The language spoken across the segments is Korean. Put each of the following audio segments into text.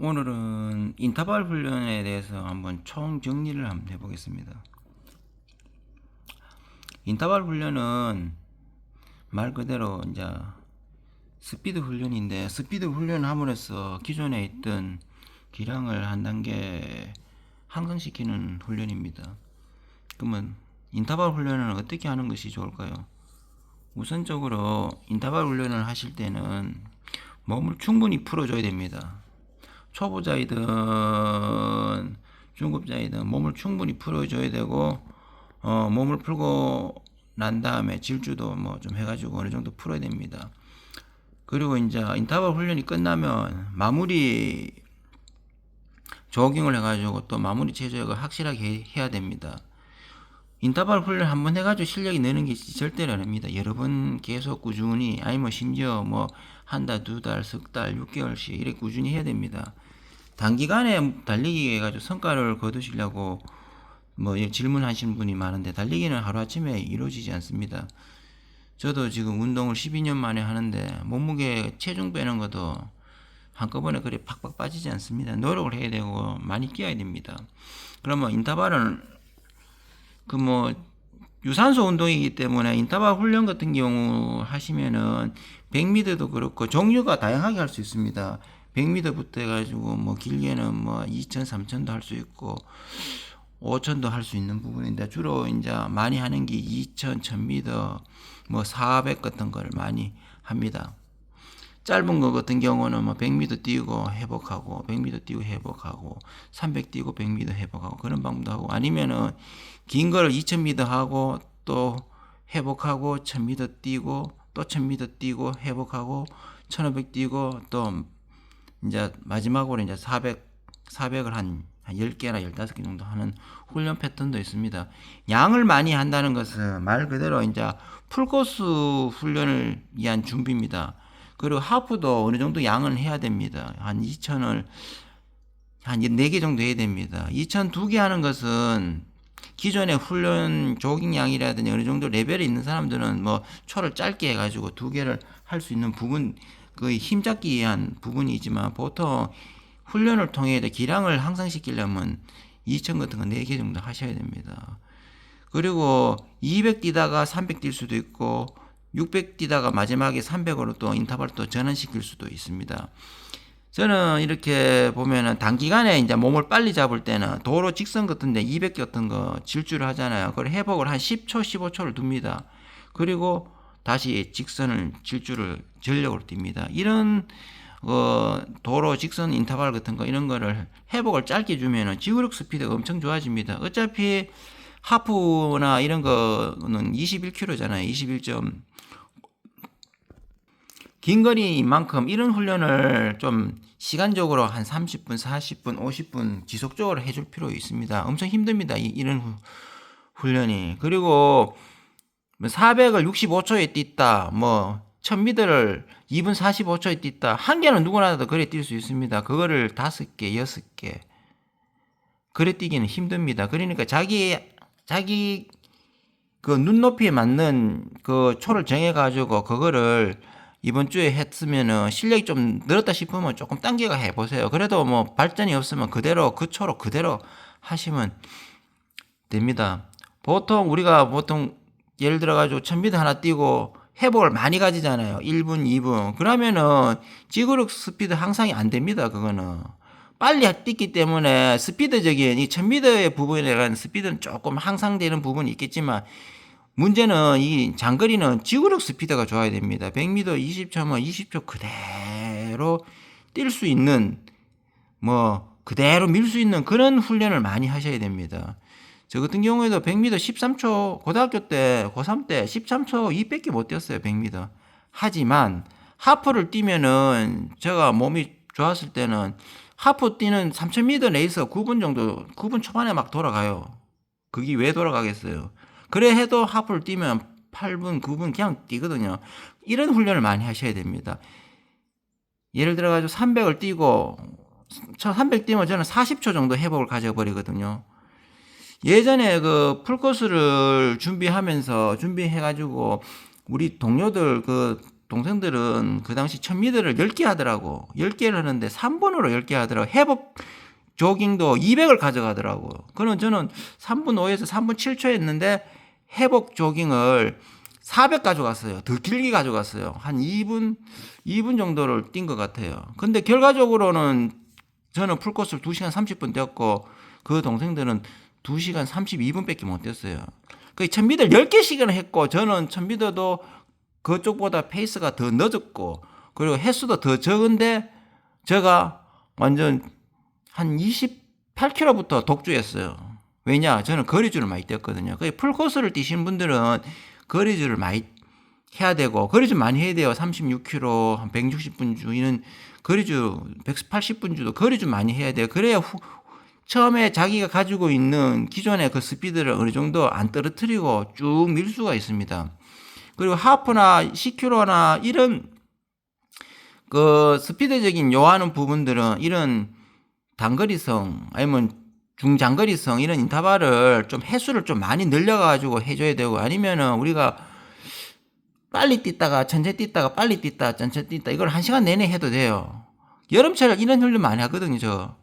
오늘은 인터벌 훈련에 대해서 한번 총 정리를 한번 해보겠습니다. 인터벌 훈련은 말 그대로 이제 스피드 훈련인데, 스피드 훈련을 함으로써 기존에 있던 기량을 한 단계 향상시키는 훈련입니다. 그러면 인터벌 훈련을 어떻게 하는 것이 좋을까요? 우선적으로 인터벌 훈련을 하실 때는 몸을 충분히 풀어줘야 됩니다. 초보자이든 중급자이든 몸을 충분히 풀어줘야 되고, 몸을 풀고 난 다음에 질주도 뭐 좀 해가지고 어느 정도 풀어야 됩니다. 그리고 이제 인터벌 훈련이 끝나면 마무리 조깅을 해가지고 또 마무리 체조를 확실하게 해야 됩니다. 인터벌 훈련 한번 해가지고 실력이 느는 게 절대로 아닙니다. 여러 번 계속 꾸준히, 아니면 심지어 뭐 한 달, 두 달, 석 달, 6개월씩 이렇게 꾸준히 해야 됩니다. 단기간에 달리기 해가지고 성과를 거두시려고 뭐 질문하시는 분이 많은데, 달리기는 하루아침에 이루어지지 않습니다. 저도 지금 운동을 12년 만에 하는데 몸무게 체중 빼는 것도 한꺼번에 그래 팍팍 빠지지 않습니다. 노력을 해야 되고 많이 뛰어야 됩니다. 그러면 인터벌은 그 뭐 유산소 운동이기 때문에 인터벌 훈련 같은 경우 하시면은 100m도 그렇고 종류가 다양하게 할 수 있습니다. 100m부터 해가지고 뭐 길게는 뭐 2000, 3000도 할 수 있고 5000도 할 수 있는 부분인데, 주로 이제 많이 하는 게 2000, 1000m, 뭐 400 같은 걸 많이 합니다. 짧은 거 같은 경우는 뭐 100m 뛰고 회복하고, 100m 뛰고 회복하고, 300 뛰고 100m 회복하고, 그런 방법도 하고, 아니면은 긴 거를 2000m 하고 또 회복하고, 1000m 뛰고 또 1000m 뛰고 회복하고, 1500 뛰고 또 이제 마지막으로 이제 400을 한 10개나 15개 정도 하는 훈련 패턴도 있습니다. 양을 많이 한다는 것은 말 그대로 이제 풀코스 훈련을 위한 준비입니다. 그리고 하프도 어느 정도 양은 해야 됩니다. 한 2000을 한 4개 정도 해야 됩니다. 2000 2개 하는 것은 기존의 훈련 조깅 양이라든지 어느 정도 레벨이 있는 사람들은 뭐 초를 짧게 해가지고 2개를 할 수 있는 부분, 거의 힘잡기 위한 부분이지만, 보통 훈련을 통해 기량을 향상시키려면 2000 같은 거 4개 정도 하셔야 됩니다. 그리고 200 뛰다가 300 뛸 수도 있고, 600 뛰다가 마지막에 300으로 또 인터벌 또 전환시킬 수도 있습니다. 저는 이렇게 보면은 단기간에 이제 몸을 빨리 잡을 때는 도로 직선 같은데 200 같은 거 질주를 하잖아요. 그걸 회복을 한 10초, 15초를 둡니다. 그리고 다시 직선을 질주를 전력으로 뜁니다. 이런 도로 직선 인터벌 같은 거, 이런 거를 회복을 짧게 주면은 지구력 스피드가 엄청 좋아집니다. 어차피 하프나 이런 거는 21km잖아요. 21점. 긴 거리만큼 이런 훈련을 좀 시간적으로 한 30분, 40분, 50분 지속적으로 해줄 필요 있습니다. 엄청 힘듭니다. 이런 훈련이. 그리고 400을 65초에 뛴다, 뭐 1000m를 2분 45초에 뛴다. 한 개는 누구나 도 그래 뛸 수 있습니다. 그거를 5개, 6개 그래 뛰기는 힘듭니다. 그러니까 자기 그 눈높이에 맞는 그 초를 정해가지고 그거를 이번 주에 했으면은 실력이 좀 늘었다 싶으면 조금 당겨가 해보세요. 그래도 뭐 발전이 없으면 그대로 그 초로 그대로 하시면 됩니다. 우리가 보통 예를 들어가지고 1000m 하나 뛰고 회복을 많이 가지잖아요. 1분, 2분. 그러면은 지구력 스피드 향상이 안 됩니다. 그거는. 빨리 뛰기 때문에 스피드적인 이 1000m의 부분에 대한 스피드는 조금 향상되는 부분이 있겠지만, 문제는 이 장거리는 지구력 스피드가 좋아야 됩니다. 100m 20초면 20초 그대로 뛸 수 있는, 뭐 그대로 밀 수 있는 그런 훈련을 많이 하셔야 됩니다. 저 같은 경우에도 100m 13초, 고등학교 때, 고3 때 13초 2밖에 못 뛰었어요. 100m. 하지만 하프를 뛰면은, 제가 몸이 좋았을 때는 하프 뛰는 3000m 레이스 9분 정도, 9분 초반에 막 돌아가요. 그게 왜 돌아가겠어요? 그래 해도 하프를 뛰면 8분, 9분 그냥 뛰거든요. 이런 훈련을 많이 하셔야 됩니다. 예를 들어가지고 300을 뛰고, 300 뛰면 저는 40초 정도 회복을 가져버리거든요. 예전에 그 풀코스를 준비해가지고 우리 동료들 그 동생들은 그 당시 1000m를 10개 하더라고. 10개를 하는데 3분으로 10개 하더라고. 회복 조깅도 200을 가져가더라고. 그럼 저는 3분 5에서 3분 7초 했는데 회복 조깅을 400 가져갔어요. 더 길게 가져갔어요. 한 2분 정도를 뛴 것 같아요. 근데 결과적으로는 저는 풀코스를 2시간 30분 뛰었고 그 동생들은 2시간 32분밖에 못 뛰었어요. 그 1000m를 10개씩은 했고 저는 1000m도 그쪽보다 페이스가 더 늦었고 그리고 횟수도 더 적은데 제가 완전 한 28km부터 독주했어요. 왜냐? 저는 거리줄을 많이 뛰었거든요. 그 풀코스를 뛰시는 분들은 거리줄을 많이 해야 되고 거리줄 많이 해야 돼요. 36km, 한 160분 주 이런 거리줄 180분 주도 거리줄 많이 해야 돼요. 그래야 처음에 자기가 가지고 있는 기존의 그 스피드를 어느 정도 안 떨어뜨리고 쭉 밀 수가 있습니다. 그리고 하프나 10km나 이런 그 스피드적인 요하는 부분들은 이런 단거리성 아니면 중장거리성 이런 인터벌을 좀 횟수를 좀 많이 늘려가지고 해줘야 되고 아니면은 우리가 빨리 뛰다가 천천히 뛰다가 빨리 뛰다 천천히 뛰다 이걸 1시간 내내 해도 돼요. 여름철 이런 훈련 많이 하거든요. 저.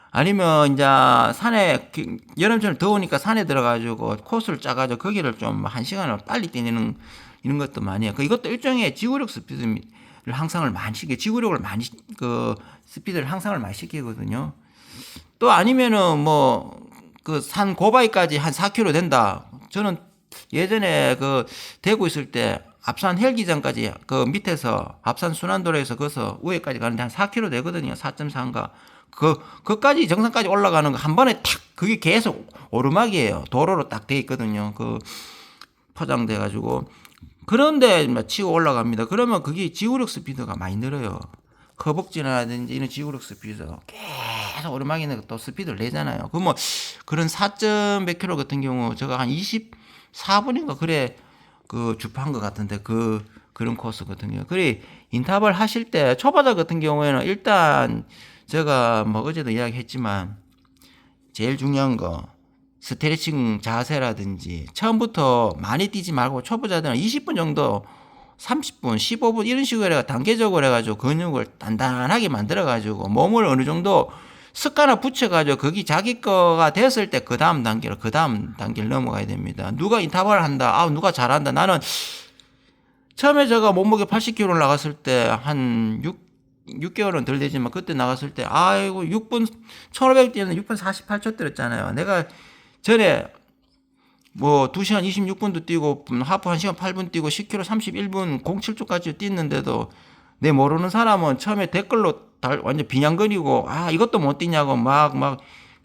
아니면 이제 산에 여름철 더우니까 산에 들어가지고 코스를 짜가지고 거기를 좀 1시간을 빨리 뛰는 이런 것도 많이 해요. 이것도 일종의 지구력 스피드를 향상을 많이 시켜 지구력을 많이 그 스피드를 향상을 많이 시키거든요. 또 아니면은 뭐 그 산 고바위까지 한 4km 된다. 저는 예전에 그 대구 있을 때 앞산 헬기장까지 그 밑에서 앞산 순환도로에서 거기서 위에까지 가는데 한 4km 되거든요. 4.4인가. 그까지 정상까지 올라가는 거 한 번에 탁 그게 계속 오르막이에요. 도로로 딱 돼 있거든요. 그 포장돼 가지고 그런데 치고 올라갑니다. 그러면 그게 지구력 스피드가 많이 늘어요. 허벅지라든지 이런 지구력 스피드 계속 오르막이는 또 스피드를 내잖아요. 그 뭐 그런 4몇 킬로 같은 경우 제가 한 24분인가 그래 그 주파한 것 같은데 그런 코스 같은 경우 그래 인터벌 하실 때 초보자 같은 경우에는 일단 제가 뭐 어제도 이야기했지만 제일 중요한 거 스트레칭 자세라든지 처음부터 많이 뛰지 말고 초보자들은 20분 정도 30분 15분 이런 식으로 단계적으로 해가지고 근육을 단단하게 만들어가지고 몸을 어느 정도 습관을 붙여가지고 거기 자기 거가 됐을 때 그 다음 단계를 넘어가야 됩니다. 누가 인터벌 한다 누가 잘한다. 나는 처음에 제가 몸무게 80kg 나갔을 때 한 6개월은 덜 되지만 그때 나갔을 때 아이고 6분 1500 뛰는 6분 48초 때렸잖아요. 내가 전에 뭐 2시간 26분도 뛰고 하프 1시간 8분 뛰고 10km 31분 07초까지 뛰는데도 내 모르는 사람은 처음에 댓글로 완전 비냥거리고 이것도 못 뛰냐고 막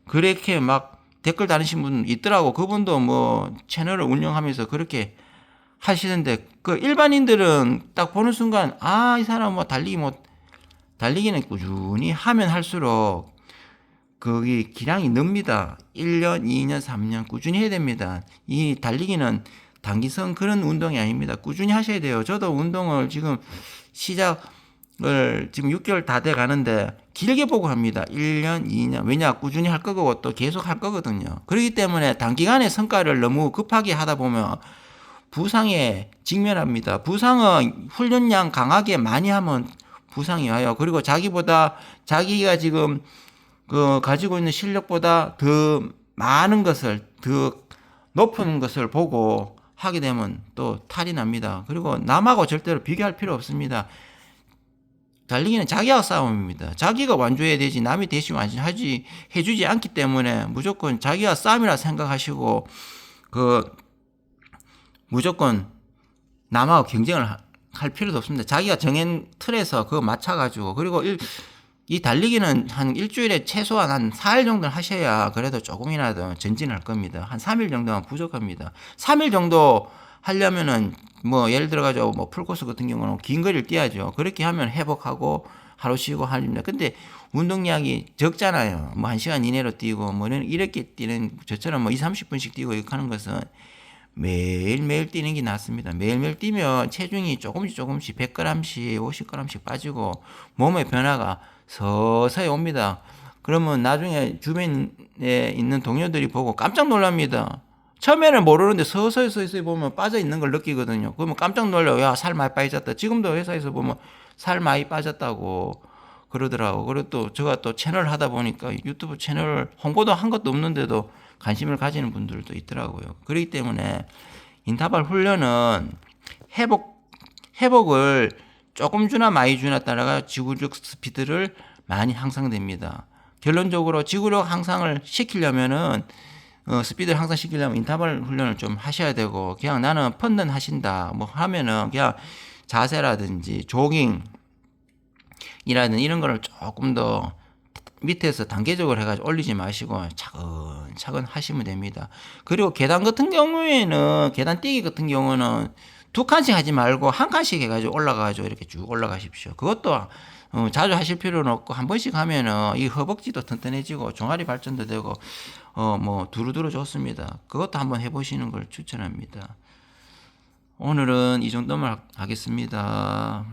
그렇게 막 댓글 달으신 분 있더라고. 그분도 뭐 채널을 운영하면서 그렇게 하시는데 그 일반인들은 딱 보는 순간 이 사람 뭐 달리기는 꾸준히 하면 할수록 거기 기량이 늡니다. 1년, 2년, 3년 꾸준히 해야 됩니다. 이 달리기는 단기성 그런 운동이 아닙니다. 꾸준히 하셔야 돼요. 저도 운동을 지금 시작을 지금 6개월 다 돼 가는데 길게 보고 합니다. 1년, 2년. 왜냐? 꾸준히 할 거고 또 계속 할 거거든요. 그렇기 때문에 단기간에 성과를 너무 급하게 하다 보면 부상에 직면합니다. 부상은 훈련량 강하게 많이 하면 부상이 와요. 그리고 자기가 지금 가지고 있는 실력보다 더 많은 것을, 더 높은 것을 보고 하게 되면 또 탈이 납니다. 그리고 남하고 절대로 비교할 필요 없습니다. 달리기는 자기와 싸움입니다. 자기가 완주해야 되지 남이 대신 해주지 않기 때문에 무조건 자기와 싸움이라 생각하시고 무조건 남하고 경쟁을 할 필요도 없습니다. 자기가 정한 틀에서 그거 맞춰가지고 그리고 이 달리기는 한 일주일에 최소한 한 4일 정도는 하셔야 그래도 조금이라도 전진할 겁니다. 한 3일 정도면 부족합니다. 3일 정도 하려면은 뭐 예를 들어가지고 뭐 풀코스 같은 경우는 긴 거리를 뛰어야죠. 그렇게 하면 회복하고 하루 쉬고 합니다. 근데 운동량이 적잖아요. 뭐 1시간 이내로 뛰고 뭐 이렇게 뛰는 저처럼 뭐 30분씩 뛰고 이렇게 하는 것은 매일매일 뛰는 게 낫습니다. 매일매일 뛰면 체중이 조금씩 100g씩 50g씩 빠지고 몸의 변화가 서서히 옵니다. 그러면 나중에 주변에 있는 동료들이 보고 깜짝 놀랍니다. 처음에는 모르는데 서서히 보면 빠져 있는 걸 느끼거든요. 그러면 깜짝 놀라요. 야, 살 많이 빠졌다. 지금도 회사에서 보면 살 많이 빠졌다고 그러더라고. 그리고 또 제가 또 채널 하다 보니까 유튜브 채널 홍보도 한 것도 없는데도 관심을 가지는 분들도 있더라고요. 그렇기 때문에 인터벌 훈련은 회복을 조금 주나 많이 주나 따라가 지구력 스피드를 많이 향상됩니다. 결론적으로 지구력 향상을 시키려면은 스피드를 항상 시키려면 인터벌 훈련을 좀 하셔야 되고, 그냥 나는 펀든 하신다 뭐 하면은 그냥 자세라든지 조깅이라든 이런 거를 조금 더 밑에서 단계적으로 해가지고 올리지 마시고 차근차근 하시면 됩니다. 그리고 계단 같은 경우에는, 계단 뛰기 같은 경우는 두 칸씩 하지 말고 한 칸씩 해가지고 올라가가지고 이렇게 쭉 올라가십시오. 그것도 자주 하실 필요는 없고 한 번씩 하면은 이 허벅지도 튼튼해지고 종아리 발전도 되고 뭐 두루두루 좋습니다. 그것도 한번 해보시는 걸 추천합니다. 오늘은 이 정도만 하겠습니다.